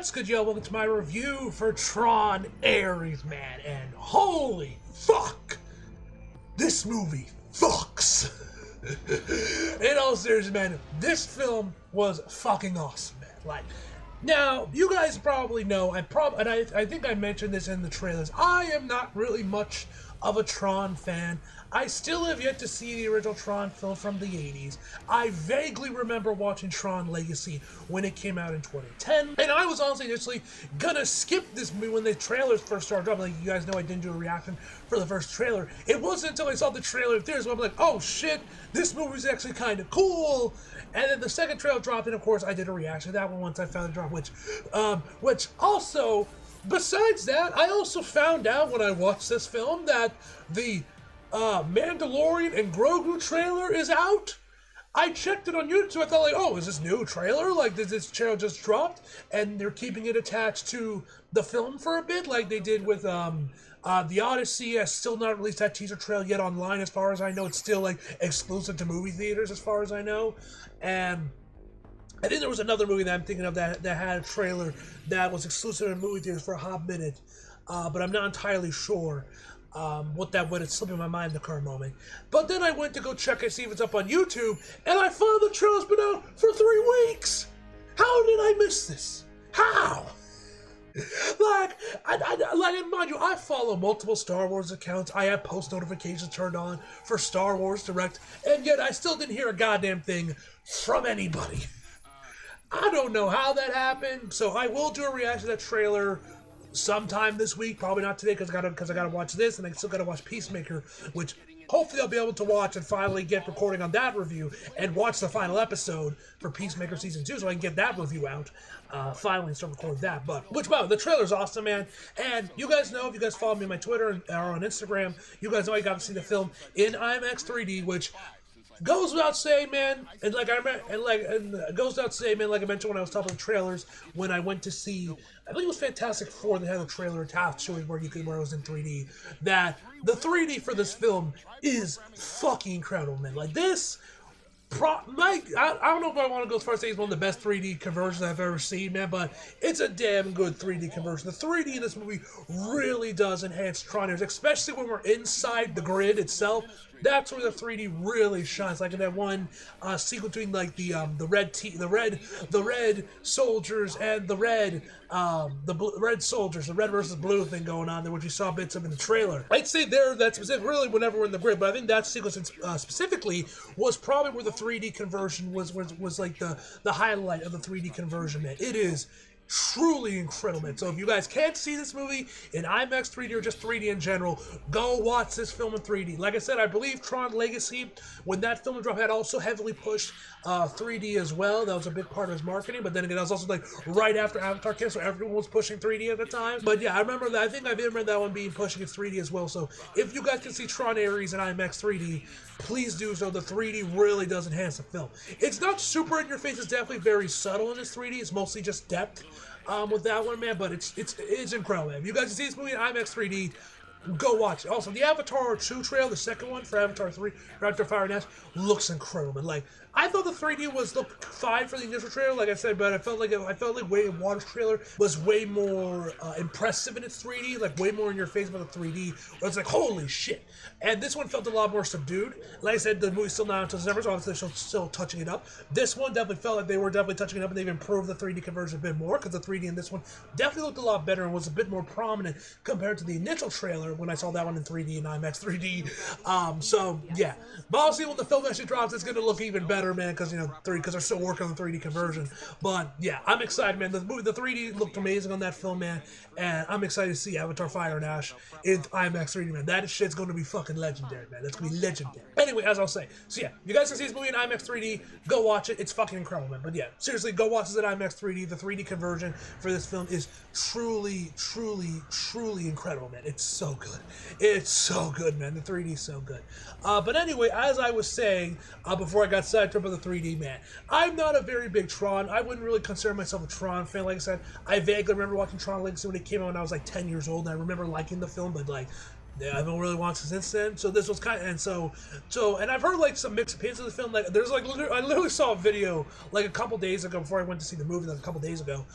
What's good, y'all? Welcome to my review for Tron Ares, man. And holy fuck, this movie fucks. In all seriousness, man, this film was fucking awesome, man. Like, now you guys probably know, I think I mentioned this in the trailers. I am not really much of a Tron fan. I still have yet to see the original Tron film from the 80s. I vaguely remember watching Tron Legacy when it came out in 2010, and I was honestly initially gonna skip this movie when the trailers first started dropping. Like, you guys know I didn't do a reaction for the first trailer. It wasn't until I saw the trailer in theaters where I'm like, oh shit, this movie's actually kind of cool. And then the second trailer dropped, and of course I did a reaction to that one once I found it dropped, which also, besides that, I also found out when I watched this film that the Mandalorian and Grogu trailer is out. I checked it on YouTube. I thought, like, oh, is this new trailer? Like, did this trailer just dropped? And they're keeping it attached to the film for a bit, like they did with The Odyssey. Has still not released that teaser trailer yet online, as far as I know. It's still like exclusive to movie theaters, as far as I know. And I think there was another movie that I'm thinking of that had a trailer that was exclusive in movie theaters for a hot minute, but I'm not entirely sure what it's slipping my mind in the current moment. But then I went to go check and see if it's up on YouTube, and I found the trailer's been out for 3 weeks. How did I miss this? How? And mind you, I follow multiple Star Wars accounts. I have post notifications turned on for Star Wars Direct, and yet I still didn't hear a goddamn thing from anybody. I don't know how that happened, so I will do a reaction to that trailer sometime this week. Probably not today because I gotta watch this, and I still gotta watch Peacemaker, which hopefully I'll be able to watch and finally get recording on that review and watch the final episode for Peacemaker Season 2 so I can get that review out finally and start recording that. But, wow, the trailer's awesome, man. And you guys know, if you guys follow me on my Twitter or on Instagram, you guys know I got to see the film in IMAX 3D, which goes without saying, man, and goes without saying, man, like I mentioned when I was talking about trailers, when I went to see, I believe it was Fantastic Four, they had a trailer attached showing where it was in 3D, that the 3D for this film is fucking incredible, man. Like, this, I don't know if I want to go as far as saying it's one of the best 3D conversions I've ever seen, man, but it's a damn good 3D conversion. The 3D in this movie really does enhance Tron, especially when we're inside the grid itself. That's where the 3D really shines. Like in that one sequence between like the red soldiers and the red soldiers, the red versus blue thing going on there, which you saw bits of in the trailer. I'd say there that's specific, really whenever we're in the grid, but I think that sequence specifically was probably where the 3D conversion was like the highlight of the 3D conversion, man. It is truly incredible, man. So if you guys can't see this movie in IMAX 3D or just 3D in general, go watch this film in 3D. Like I said, I believe Tron Legacy, when that film dropped, had also heavily pushed 3D as well. That was a big part of his marketing. But then again, that was also like right after Avatar came, so everyone was pushing 3D at the time. But yeah, I remember that. I think I remember that one being pushing its 3D as well. So if you guys can see Tron Ares in IMAX 3D, please do so. The 3D really does enhance the film. It's not super in your face. It's definitely very subtle in its 3D. It's mostly just depth with that one, man. But it's incredible, man. If you guys can see this movie in IMAX 3D, go watch it. Also, the Avatar 2 trailer, the second one for Avatar 3, for Avatar Fire and Ash, looks incredible, man. Like, I thought the 3D looked fine for the initial trailer, like I said, but I felt like Way Water's trailer was way more impressive in its 3D, like way more in your face about the 3D, where it's like, holy shit. And this one felt a lot more subdued. Like I said, the movie's still not until December, so obviously they're still touching it up. This one definitely felt like they were definitely touching it up, and they've improved the 3D conversion a bit more, because the 3D in this one definitely looked a lot better and was a bit more prominent compared to the initial trailer when I saw that one in 3D and IMAX 3D. So yeah, but obviously when the film actually drops, it's gonna look even better, man, because because they're still working on the 3D conversion. But yeah, I'm excited, man. The 3D looked amazing on that film, man, and I'm excited to see Avatar Fire and Ash in IMAX 3D, man. That shit's gonna be fucking legendary, man. That's gonna be legendary. Anyway, as I'll say, so yeah, you guys can see this movie in IMAX 3D, go watch it. It's fucking incredible, man. But yeah, seriously, go watch this in IMAX 3D. The 3D conversion for this film is truly, truly, truly incredible, man. It's so good. It's so good, man. The 3D is so good. But anyway, as I was saying before I got sidetracked by the 3D, man, I'm not a very big Tron. I wouldn't really consider myself a Tron fan. Like I said, I vaguely remember watching Tron Legacy when it came out when I was like 10 years old, and I remember liking the film, but like Yeah, I haven't really watched it since then. So this was kind of, and I've heard like some mixed opinions of the film. Like, there's like, I literally saw a video like a couple days ago before I went to see the movie. Like a couple days ago,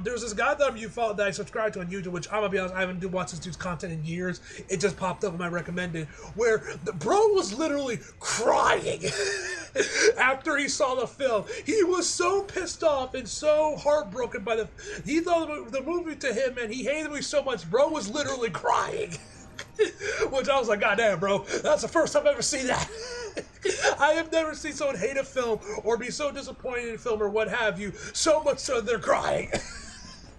there was this guy that you follow that I subscribed to on YouTube, which I'm gonna be honest, I haven't watched this dude's content in years. It just popped up in my recommended, where the bro was literally crying after he saw the film. He was so pissed off and so heartbroken by he thought the movie to him, man, he hated me so much. Bro was literally crying. Which I was like, God damn, bro, that's the first time I've ever seen that. I have never seen someone hate a film or be so disappointed in a film or what have you, so much so they're crying.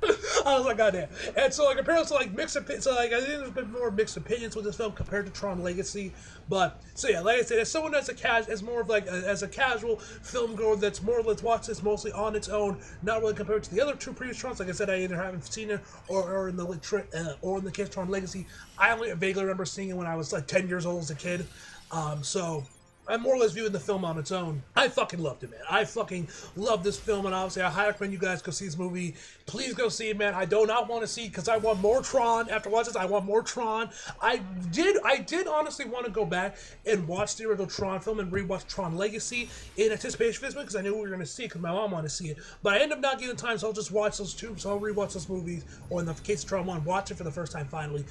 I was like, God damn. And so, like, apparently, so, like, mixed opinions. So, like, I think there's been more mixed opinions with this film compared to Tron Legacy. But, so yeah, like I said, as someone that's as more of like, as a casual film goer that's more, let's watch this mostly on its own, not really compared to the other two previous Trons. Like I said, I either haven't seen it or in the case of Tron Legacy, I only vaguely remember seeing it when I was like 10 years old as a kid. So I'm more or less viewing the film on its own. I fucking loved it, man. I fucking love this film, and obviously I highly recommend you guys go see this movie. Please go see it, man. I do not want to see, because I want more Tron. After watching this, I want more Tron. I did honestly want to go back and watch the original Tron film and rewatch Tron Legacy in anticipation for this movie, because I knew we were going to see it, because my mom wanted to see it. But I ended up not getting the time, so I'll just watch those two. So I'll rewatch those movies, or in the case of Tron 1, watch it for the first time finally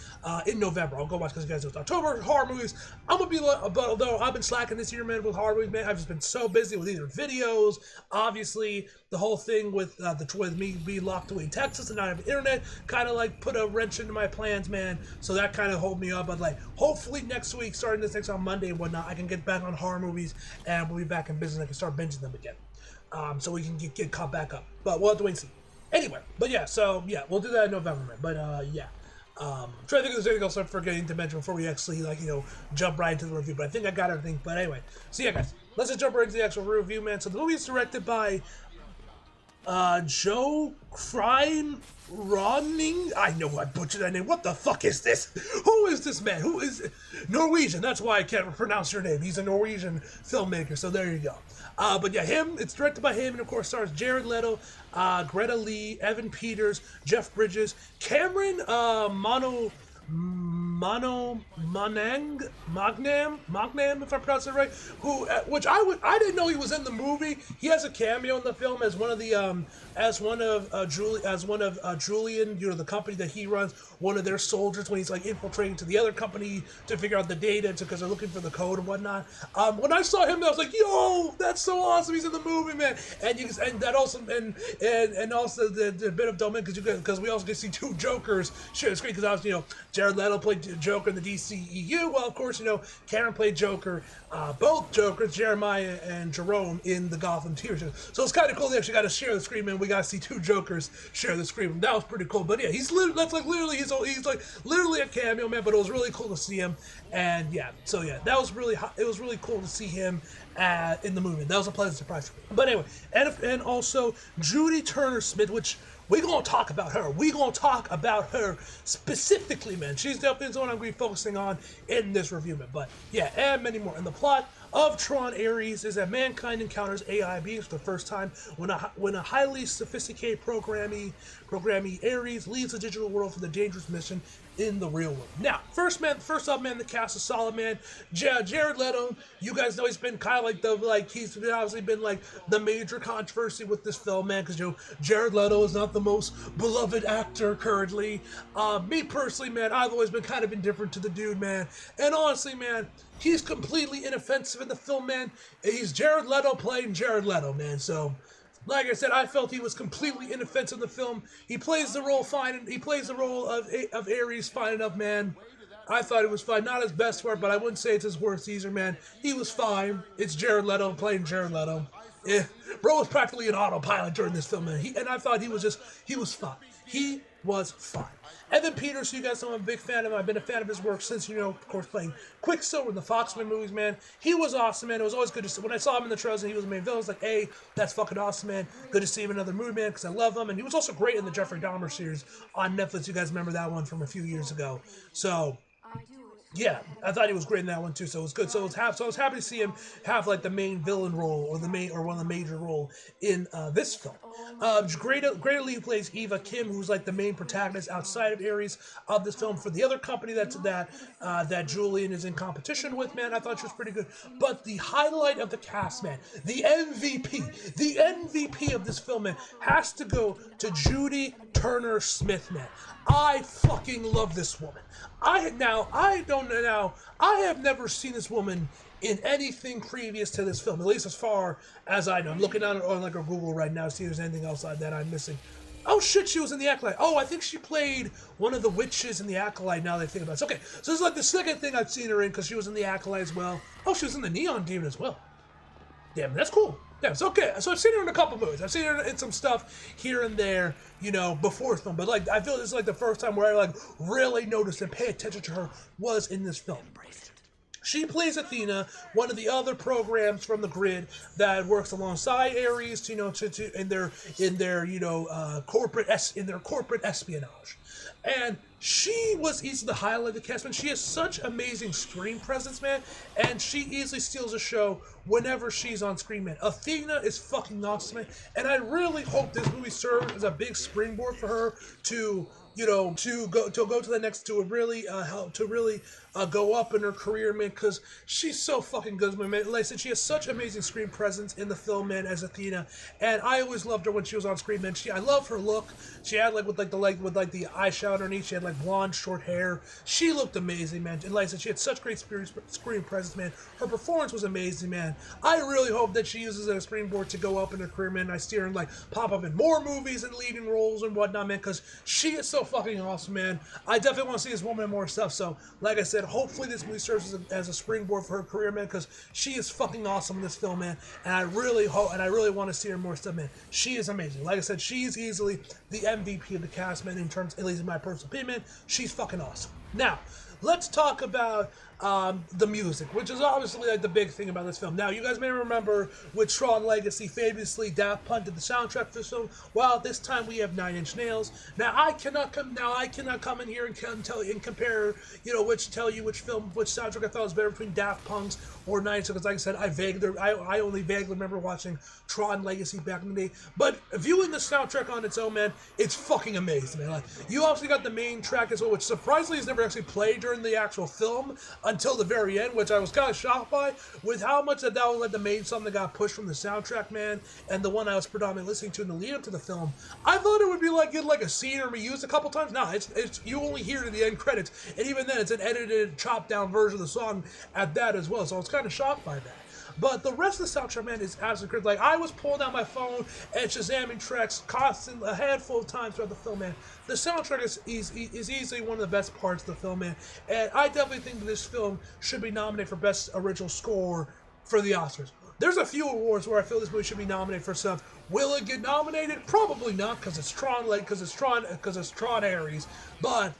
in November. I'll go watch, because you guys know it's October, horror movies. I'm going to be, but although I've been slacking this year, man, with horror movies, man, I've just been so busy with either videos, obviously the whole thing with with me being locked away in Texas and not having internet kind of like put a wrench into my plans, man. So that kind of hold me up. But like, hopefully next week, starting this next on Monday and whatnot, I can get back on horror movies and we'll be back in business. I can start binging them again, so we can get caught back up. But we'll have to wait and see. Anyway, but yeah, so yeah, we'll do that in November, man. But yeah. I'm trying to think if there's anything else I'm forgetting to mention before we actually, like, jump right into the review. But I think I got everything. But anyway, so yeah, guys, let's just jump right into the actual review, man. So the movie is directed by Joe Crine Ronning. I know I butchered that name. What the fuck is this? Who is this man? Who is Norwegian? That's why I can't pronounce your name. He's a Norwegian filmmaker. So there you go. But yeah, it's directed by him, and of course stars Jared Leto, Greta Lee, Evan Peters, Jeff Bridges, Cameron Magnam, if I pronounce it right, which I didn't know he was in the movie. He has a cameo in the film as one of Julian, the company that he runs, one of their soldiers when he's like infiltrating to the other company to figure out the data because they're looking for the code and whatnot. When I saw him, I was like, yo, that's so awesome. He's in the movie, man. And that also and also the bit of domain because we also get to see two Jokers share the screen because obviously Jared Leto played Joker in the DCEU. Well, of course, Karen played Joker, both Jokers, Jeremiah and Jerome, in the Gotham TV show. So it's kind of cool they actually got to share the screen, man. We got to see two Jokers share the screen. That was pretty cool. But yeah, he's like literally a cameo, man. But it was really cool to see him. And yeah, so yeah, it was really cool to see him in the movie. That was a pleasant surprise for me. But anyway, and also Judy Turner-Smith, which we're going to talk about her. We're going to talk about her specifically, man. She's definitely the one I'm going to be focusing on in this review, man. But yeah, and many more. And the plot of Tron Ares is that mankind encounters AI beings for the first time when a highly sophisticated programming Ares leaves the digital world for the dangerous mission in the real world. Now, first up, man, the cast is solid, man. Jared Leto, you guys know he's been kind of like he's obviously been like the major controversy with this film, man, because Jared Leto is not the most beloved actor currently. Me personally, man, I've always been kind of indifferent to the dude, man. And honestly, man, he's completely inoffensive in the film, man. He's Jared Leto playing Jared Leto, man. So, like I said, I felt he was completely inoffensive in the film. He plays the role fine, and he plays the role of Ares fine enough, man. I thought it was fine. Not his best work, but I wouldn't say it's his worst either, man. He was fine. It's Jared Leto playing Jared Leto. Yeah, bro was practically an autopilot during this film, man. And I thought he was fine. He was fine. Evan Peters, you guys know I'm a big fan of him. I've been a fan of his work since, of course, playing Quicksilver in the Foxman movies, man. He was awesome, man. It was always good to see. When I saw him in the trailers and he was the main villain, I was like, hey, that's fucking awesome, man. Good to see him in another movie, man, because I love him. And he was also great in the Jeffrey Dahmer series on Netflix. You guys remember that one from a few years ago. So, Yeah, I thought he was great in that one too, so it was good. So I was happy to see him have like the main villain role or the main or one of the major role in this film. Great Lee plays Eva Kim, who's like the main protagonist outside of Ares of this film for the other company that Julian is in competition with. Man, I thought she was pretty good. But the highlight of the cast, man, the MVP of this film, man, has to go to Judy Turner Smith, man. I fucking love this woman. I have never seen this woman in anything previous to this film, at least as far as I know. I'm looking down on like a Google right now to see if there's anything else that I'm missing. Oh shit, she was in The Acolyte. Oh, I think she played one of the witches in The Acolyte now that I think about it. Okay, so this is like the second thing I've seen her in because she was in The Acolyte as well. Oh, she was in The Neon Demon as well. Damn, that's cool. Yeah, it's okay. So I've seen her in a couple movies. I've seen her in some stuff here and there, before this film. But like, I feel this is like the first time where I like really noticed and pay attention to her was in this film. She plays Athena, one of the other programs from the grid that works alongside Ares, in their corporate espionage. And she was easily the highlight of the cast, man. She has such amazing screen presence, man, and she easily steals a show whenever she's on screen, man. Athena is fucking awesome, man, and I really hope this movie serves as a big springboard for her to go to the next, to really help to really go up in her career, man, because she's so fucking good, man. Like I said, she has such amazing screen presence in the film, man, as Athena, and I always loved her when she was on screen, man. I love her look. She had with the eyeshadow underneath. She had like blonde short hair. She looked amazing, man. And like I said, she had such great screen presence, man. Her performance was amazing, man. I really hope that she uses it as a springboard to go up in her career, man. I see her like pop up in more movies and leading roles and whatnot, man, because she is so fucking awesome, man. I definitely want to see this woman in more stuff. So, like I said, hopefully this movie serves as a springboard for her career, man, because she is fucking awesome in this film, man. And I really want to see her in more stuff, man. She is amazing. Like I said, she's easily the MVP of the cast, man, in terms, at least in my personal opinion, man. She's fucking awesome. Now, let's talk about the music, which is obviously like the big thing about this film. Now, you guys may remember with Tron Legacy, famously Daft Punk did the soundtrack for this film. Well, this time we have Nine Inch Nails. Now, I cannot come in here and compare, which soundtrack I thought was better between Daft Punk's or Nine Inch. Because, like I said, I only vaguely remember watching Tron Legacy back in the day. But viewing the soundtrack on its own, man, it's fucking amazing, man. Like, you obviously got the main track as well, which surprisingly is never actually played during the actual film until the very end, which I was kind of shocked by, with how much that was like the main song that got pushed from the soundtrack, man, and the one I was predominantly listening to in the lead up to the film. I thought it would be like a scene or reused a couple times. No, it's you only hear it in the end credits, and even then it's an edited, chopped down version of the song at that as well. So I was kind of shocked by that. But the rest of the soundtrack, man, is absolutely great. Like, I was pulling out my phone and Shazamming tracks constantly a handful of times throughout the film, man. The soundtrack is easily one of the best parts of the film, man. And I definitely think that this film should be nominated for Best Original Score for the Oscars. There's a few awards where I feel this movie should be nominated for stuff. Will it get nominated? Probably not, because it's Tron Ares. But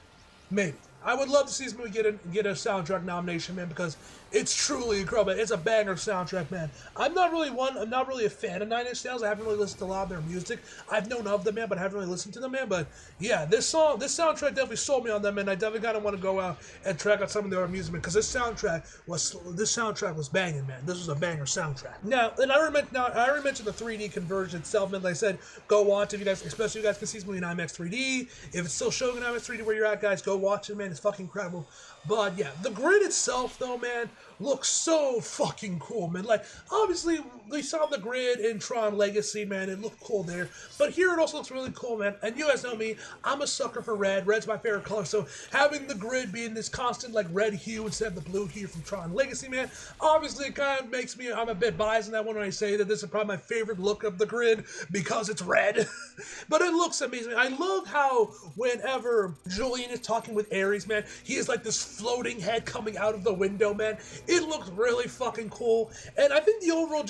maybe. I would love to see this movie get a soundtrack nomination, man, because it's truly incredible. It's a banger soundtrack, man. I'm not really a fan of Nine Inch Nails. I haven't really listened to a lot of their music. I've known of them, man, but I haven't really listened to them, man. But yeah, this soundtrack definitely sold me on them, and I definitely kind of want to go out and track out some of their music, man, because this soundtrack was banging, man. This was a banger soundtrack. Now, I already mentioned the 3D conversion itself, man. Like I said, go watch it, especially if you guys can see this movie in IMAX 3D. If it's still showing in IMAX 3D where you're at, guys, go watch it, man. It's fucking incredible. But yeah, the grid itself, though, man, looks so fucking cool, man. Like, obviously, we saw the grid in Tron Legacy, man. It looked cool there. But here it also looks really cool, man. And you guys know me, I'm a sucker for red. Red's my favorite color. So having the grid be in this constant, like, red hue instead of the blue hue from Tron Legacy, man, obviously it kind of makes me, I'm a bit biased in that one when I say that this is probably my favorite look of the grid because it's red. But it looks amazing. I love how whenever Julian is talking with Ares, man, he is like this floating head coming out of the window, man. It looks really fucking cool. And I think the overall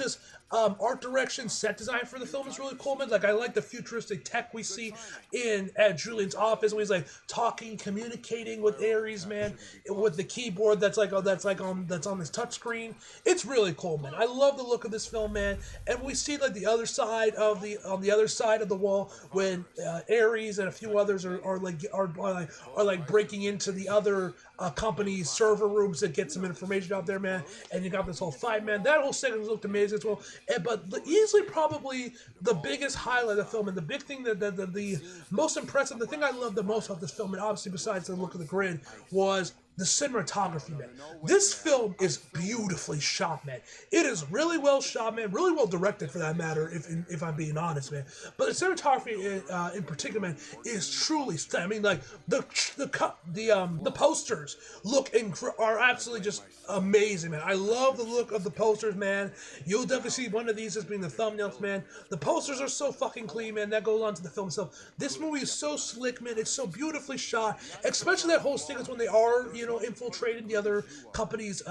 Art direction, set design for the film is really cool, man. Like I like the futuristic tech we see in at Julian's office when he's like talking, communicating with Ares, man, with the keyboard that's on his touchscreen. It's really cool, man. I love the look of this film, man. And we see like the other side of the on the other side of the wall when Ares and a few others are like breaking into the other company's server rooms to get some information out there, man. And you got this whole fight, man. That whole segment looked amazing as well. But easily probably the biggest highlight of the film and the big thing that the most impressive, the thing I loved the most about this film, and obviously besides the look of the grid, was the cinematography, man. This film is beautifully shot, man. It is really well shot, man. Really well directed, for that matter, if I'm being honest, man. But the cinematography, in particular, man, is truly stunning. I mean, like the posters are absolutely just amazing, man. I love the look of the posters, man. You'll definitely see one of these as being the thumbnails, man. The posters are so fucking clean, man. That goes on to the film itself. This movie is so slick, man. It's so beautifully shot, especially that whole sequence when they are, infiltrating the other company's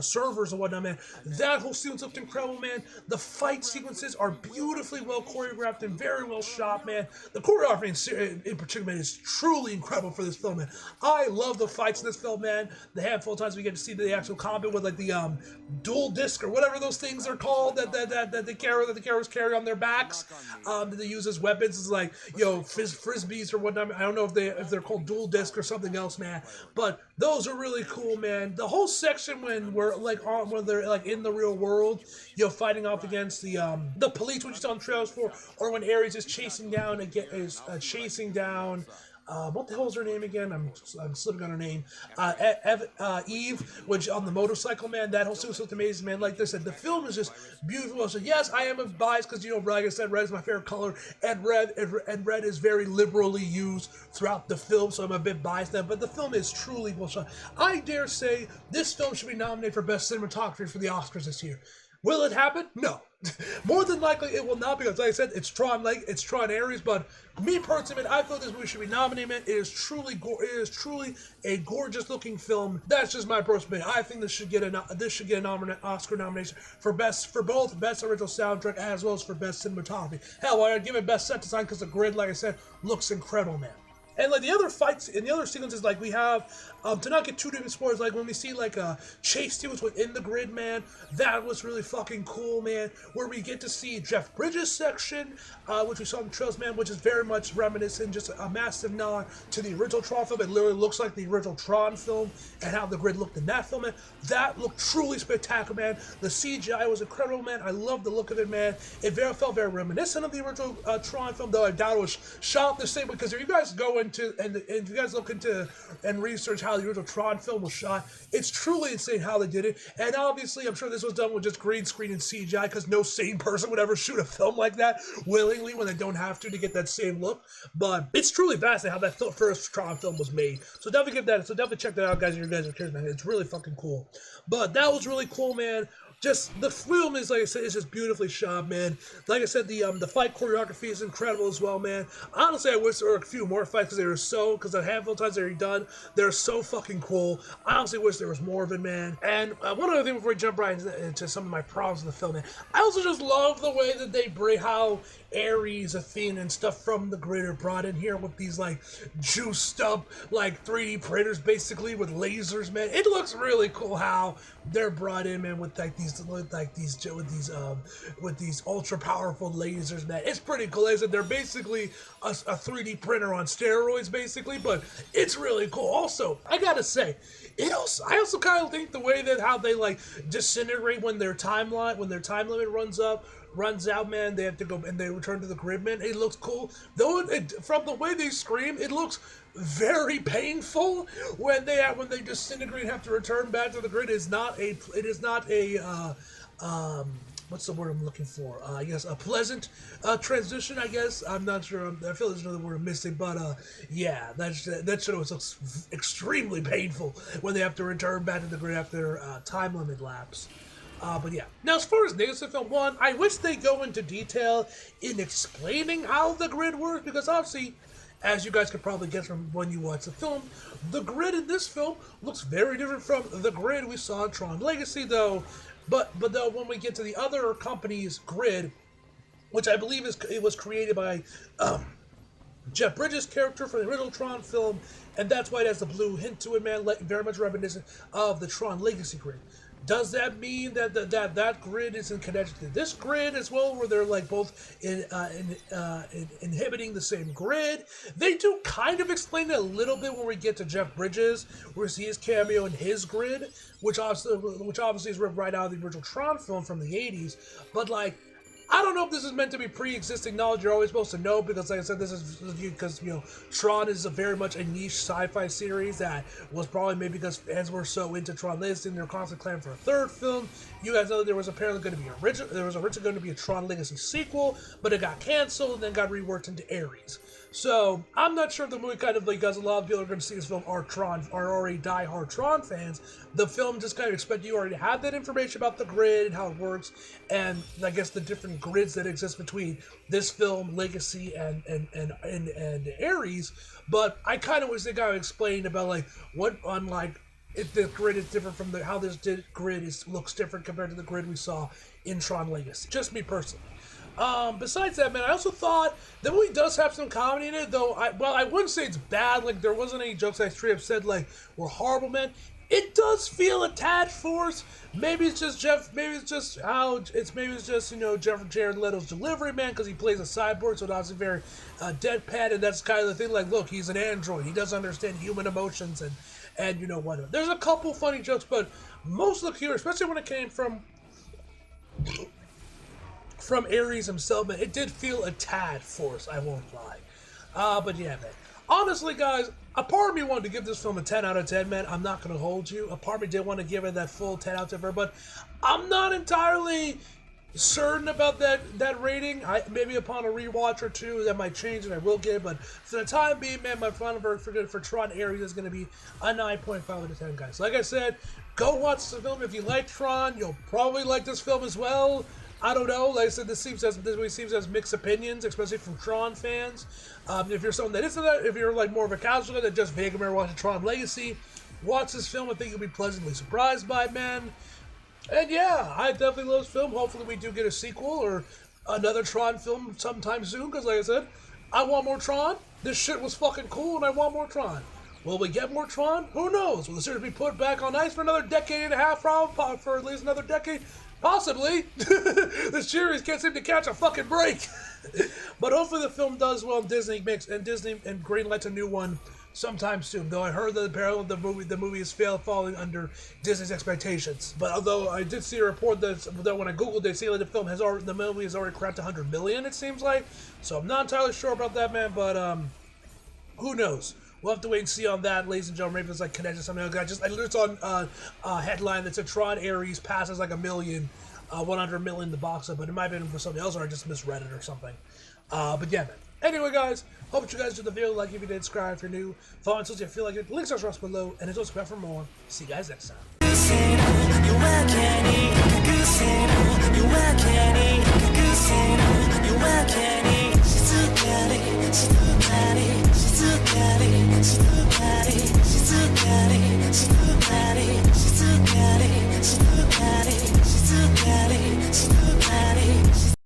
servers and whatnot, man. That whole sequence looked incredible, man. The fight sequences are beautifully well choreographed and very well shot, man. The choreography in particular, man, is truly incredible for this film, man. I love the fights in this film, man. The handful of times we get to see the actual combat with like the dual disc or whatever those things are called that the carriers carry on their backs, that they use as weapons. It's like frisbees or whatnot. I don't know if they're called dual disc or something else, man. But those are really cool, man. The whole section when they're like in the real world, fighting off against the police, which you saw in trailers for, or when Ares is chasing down what the hell is her name again? I'm slipping on her name. Eve, which on the motorcycle, man. That whole sequence looked amazing, man. Like I said, the film is just beautiful. So yes, I am biased because like I said, red is my favorite color, and red is very liberally used throughout the film. So I'm a bit biased there, but the film is truly well shot. I dare say this film should be nominated for best cinematography for the Oscars this year. Will it happen? No. More than likely, it will not, because, like I said, it's Tron Ares. But me personally, man, I thought this movie should be nominated. Man, it is truly a gorgeous-looking film. That's just my personal opinion. I think this should get an Oscar nomination for both best original soundtrack as well as for best cinematography. Hell, I'd give it best set design because the grid, like I said, looks incredible, man. And like the other fights and the other sequences, like we have, to not get too deep in spoilers, like when we see like a chase sequence within the grid, man, that was really fucking cool, man. Where we get to see Jeff Bridges' section, which we saw in the trailers, man, which is very much reminiscent, just a massive nod to the original Tron film. It literally looks like the original Tron film and how the grid looked in that film, man. That looked truly spectacular, man. The CGI was incredible, man. I love the look of it, man. It felt very reminiscent of the original Tron film, though I doubt it was shot the same way, because if you guys go into and if you guys look into and research how the original Tron film was shot, it's truly insane how they did it. And obviously, I'm sure this was done with just green screen and CGI, because no sane person would ever shoot a film like that willingly when they don't have to get that same look. But it's truly fascinating how that first Tron film was made. So definitely check that out, guys. If you guys are curious, man, it's really fucking cool. But that was really cool, man. Just the film is, like I said, it's just beautifully shot, man. Like I said, the fight choreography is incredible as well, man. Honestly, I wish there were a few more fights because a handful of times they're done, they're so fucking cool. I honestly wish there was more of it, man. And one other thing before we jump right into some of my problems in the film, man, I also just love the way that they bring how Ares, Athena, and stuff from the grid are brought in here with these like juiced up like 3D printers, basically with lasers, man. It looks really cool how they're brought in, man, with these ultra powerful lasers, man. It's pretty cool. Like I said, they're basically a 3D printer on steroids, basically, but it's really cool. Also, I gotta say, I also kind of think the way that how they like disintegrate when their time limit runs out, man, they have to go and they return to the grid, man. It looks cool. Though from the way they scream, it looks very painful when they disintegrate and have to return back to the grid. It is not a what's the word I'm looking for? I guess a pleasant transition, I guess. I'm not sure. I feel there's another word I'm missing, but yeah, that shit was extremely painful when they have to return back to the grid after their time limit lapse. But yeah. Now, as far as negatives of film, one, I wish they go into detail in explaining how the grid works, because obviously as you guys could probably guess from when you watch the film, the grid in this film looks very different from the grid we saw in Tron Legacy, though. But though when we get to the other company's grid, which I believe it was created by Jeff Bridges' character from the original Tron film, and that's why it has the blue hint to it, man, very much reminiscent of the Tron Legacy grid. Does that mean that that grid is in connection to this grid as well, where they're like both inhibiting the same grid? They do kind of explain it a little bit when we get to Jeff Bridges, where we see his cameo in his grid, which obviously is ripped right out of the original Tron film from the 80s, but like, I don't know if this is meant to be pre-existing knowledge you're always supposed to know, because like I said, this is because, you know, Tron is very much a niche sci-fi series that was probably maybe because fans were so into Tron Legacy and they're constantly clamoring for a third film. You guys know that there was apparently going to be originally going to be a Tron Legacy sequel, but it got canceled and then got reworked into Ares. So I'm not sure if the movie kind of like, because a lot of people are going to see this film are already die-hard Tron fans. The film just kind of expect you already have that information about the grid and how it works, and I guess the different grids that exist between this film, Legacy, and Ares. But I kind of wish they got explained about like what if the grid is different from how this grid looks different compared to the grid we saw in Tron Legacy. Just me personally. Besides that, man, I also thought the movie does have some comedy in it, though. I wouldn't say it's bad. Like, there wasn't any jokes I straight up said like were horrible, man. It does feel a tad forced. Maybe it's just you know, Jared Leto's delivery, man, because he plays a cyborg, so it's very deadpan, and that's kind of the thing. Like, look, he's an android. He doesn't understand human emotions, and you know whatever. There's a couple funny jokes, but most of the humor, especially when it came from Ares himself, man, it did feel a tad forced, I won't lie. But yeah, man. Honestly, guys, a part of me wanted to give this film a 10 out of 10, man. I'm not going to hold you. A part of me did want to give it that full 10 out of 10, but I'm not entirely certain about that rating. Maybe upon a rewatch or two, that might change and I will get it, but for the time being, man, my final verdict for Tron Ares is going to be a 9.5 out of 10, guys. Like I said, go watch the film. If you like Tron, you'll probably like this film as well. I don't know. Like I said, this movie seems as mixed opinions, especially from Tron fans. If you're someone that isn't that, if you're like more of a casual guy that just vaguely remember watching Tron Legacy, watch this film. I think you'll be pleasantly surprised by it, man. And yeah, I definitely love this film. Hopefully, we do get a sequel or another Tron film sometime soon. Because like I said, I want more Tron. This shit was fucking cool, and I want more Tron. Will we get more Tron? Who knows? Will the series be put back on ice for another decade and a half? Probably for at least another decade. Possibly. The series can't seem to catch a fucking break. But hopefully the film does well, and Disney greenlights a new one sometime soon. Though I heard that apparently the movie is falling under Disney's expectations. But although I did see a report that when I googled it, see that the movie has already cracked 100 million. It seems like. So I'm not entirely sure about that, man. But who knows? We'll have to wait and see on that, ladies and gentlemen. Maybe it's like connected to something else. I literally saw a headline that said Tron Ares passes like 100 million in the box office, but it might have been for something else, or I just misread it or something. But yeah, man. Anyway, guys, hope you guys did the video. Like if you did, subscribe if you're new. Follow on social if you feel like it. Links are across below, and as always, subscribe for more. See you guys next time.